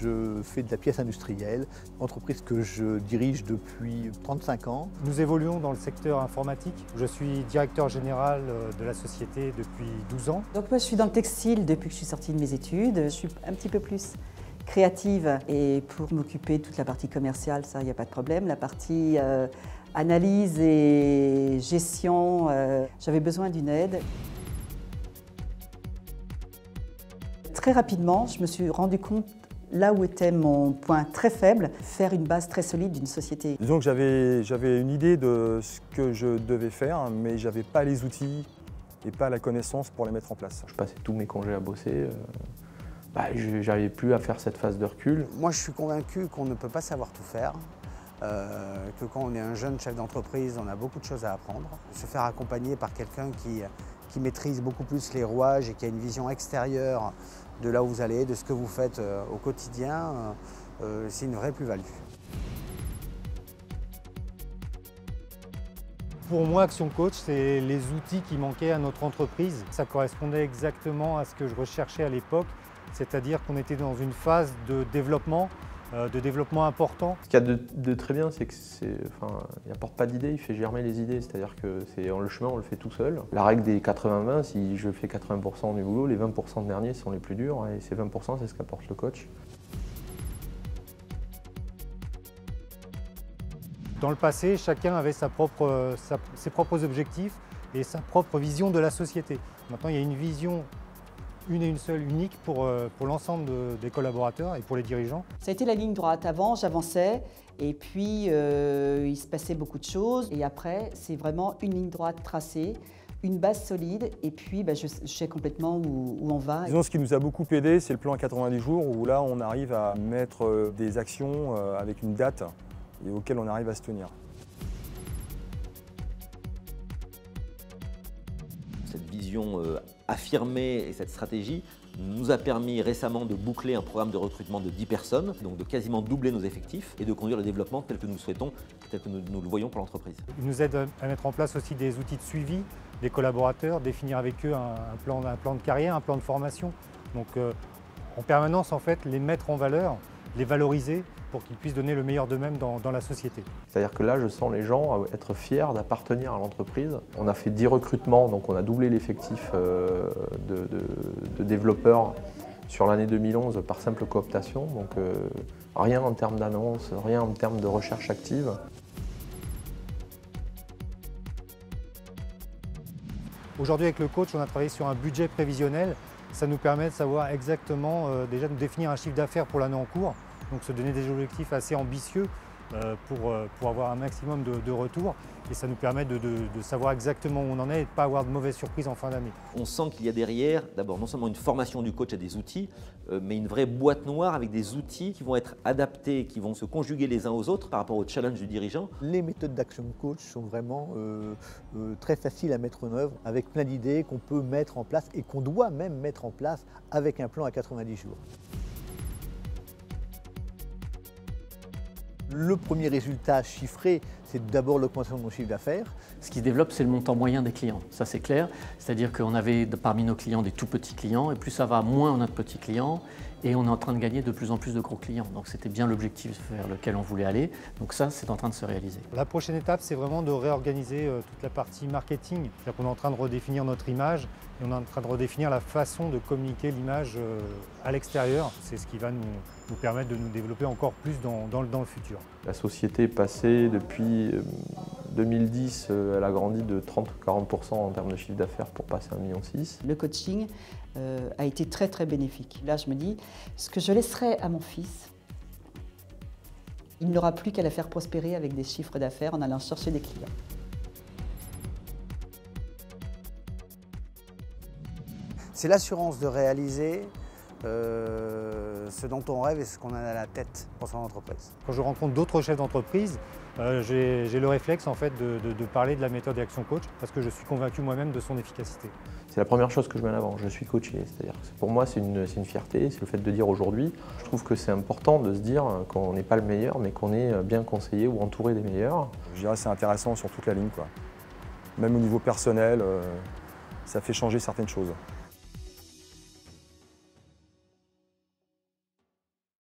je fais de la pièce industrielle, entreprise que je dirige depuis 35 ans. Nous évoluons dans le secteur informatique. Je suis directeur général de la société depuis 12 ans. Donc moi je suis dans le textile depuis que je suis sortie de mes études. Je suis un petit peu plus créative et pour m'occuper de toute la partie commerciale, ça il n'y a pas de problème. La partie analyse et gestion, j'avais besoin d'une aide. Très rapidement, je me suis rendu compte là où était mon point très faible, faire une base très solide d'une société. Disons que j'avais une idée de ce que je devais faire, mais je n'avais pas les outils et pas la connaissance pour les mettre en place. Je passais tous mes congés à bosser. Je n'arrivais plus à faire cette phase de recul. Moi, je suis convaincu qu'on ne peut pas savoir tout faire, que quand on est un jeune chef d'entreprise, on a beaucoup de choses à apprendre. Se faire accompagner par quelqu'un qui maîtrise beaucoup plus les rouages et qui a une vision extérieure de là où vous allez, de ce que vous faites au quotidien, c'est une vraie plus-value. Pour moi, Action Coach, c'est les outils qui manquaient à notre entreprise. Ça correspondait exactement à ce que je recherchais à l'époque, c'est-à-dire qu'on était dans une phase de développement important. Ce qu'il y a de très bien, c'est qu'il n'apporte pas d'idées, il fait germer les idées. C'est-à-dire que le chemin, on le fait tout seul. La règle des 80-20, si je fais 80% du boulot, les 20% derniers sont les plus durs et ces 20%, c'est ce qu'apporte le coach. Dans le passé, chacun avait ses propres objectifs et sa propre vision de la société. Maintenant, il y a une vision une et une seule, unique pour l'ensemble des collaborateurs et pour les dirigeants. Ça a été la ligne droite. Avant, j'avançais et puis il se passait beaucoup de choses. Et après, c'est vraiment une ligne droite tracée, une base solide et puis je sais complètement où on va. Disons, ce qui nous a beaucoup aidé, c'est le plan à 90 jours où là, on arrive à mettre des actions avec une date et auxquelles on arrive à se tenir. Cette vision affirmée et cette stratégie nous a permis récemment de boucler un programme de recrutement de 10 personnes, donc de quasiment doubler nos effectifs et de conduire le développement tel que nous le souhaitons, tel que nous le voyons pour l'entreprise. Il nous aide à mettre en place aussi des outils de suivi des collaborateurs, définir avec eux un plan de carrière, un plan de formation. Donc en permanence, en fait, les mettre en valeur, les valoriser pour qu'ils puissent donner le meilleur d'eux-mêmes dans la société. C'est-à-dire que là, je sens les gens être fiers d'appartenir à l'entreprise. On a fait 10 recrutements, donc on a doublé l'effectif de développeurs sur l'année 2011 par simple cooptation. Donc rien en termes d'annonce, rien en termes de recherche active. Aujourd'hui, avec le coach, on a travaillé sur un budget prévisionnel. Ça nous permet de savoir exactement, déjà de définir un chiffre d'affaires pour l'année en cours, donc se donner des objectifs assez ambitieux pour avoir un maximum de retours. Et ça nous permet de savoir exactement où on en est et de ne pas avoir de mauvaises surprises en fin d'année. On sent qu'il y a derrière, d'abord, non seulement une formation du coach à des outils, mais une vraie boîte noire avec des outils qui vont être adaptés, qui vont se conjuguer les uns aux autres par rapport au challenge du dirigeant. Les méthodes d'Action Coach sont vraiment très faciles à mettre en œuvre, avec plein d'idées qu'on peut mettre en place et qu'on doit même mettre en place avec un plan à 90 jours. Le premier résultat chiffré, c'est d'abord l'augmentation de mon chiffre d'affaires. Ce qui se développe, c'est le montant moyen des clients, ça c'est clair. C'est-à-dire qu'on avait parmi nos clients des tout petits clients, et plus ça va, moins on a de petits clients, et on est en train de gagner de plus en plus de gros clients. Donc c'était bien l'objectif vers lequel on voulait aller. Donc ça, c'est en train de se réaliser. La prochaine étape, c'est vraiment de réorganiser toute la partie marketing. C'est-à-dire qu'on est en train de redéfinir notre image, et on est en train de redéfinir la façon de communiquer l'image à l'extérieur. C'est ce qui va nous permettre de nous développer encore plus dans le futur. La société est passée depuis 2010, elle a grandi de 30-40% en termes de chiffre d'affaires pour passer à 1,6 million. Le coaching a été très très bénéfique. Là, je me dis, ce que je laisserai à mon fils, il n'aura plus qu'à la faire prospérer avec des chiffres d'affaires en allant chercher des clients. C'est l'assurance de réaliser ce dont on rêve et ce qu'on a à la tête pour son entreprise. Quand je rencontre d'autres chefs d'entreprise, j'ai le réflexe en fait de parler de la méthode Action Coach parce que je suis convaincu moi-même de son efficacité. C'est la première chose que je mets en avant, je suis coaché. C'est-à-dire que pour moi, c'est une fierté, c'est le fait de dire aujourd'hui. Je trouve que c'est important de se dire qu'on n'est pas le meilleur, mais qu'on est bien conseillé ou entouré des meilleurs. Je dirais que c'est intéressant sur toute la ligne, quoi. Même au niveau personnel, ça fait changer certaines choses.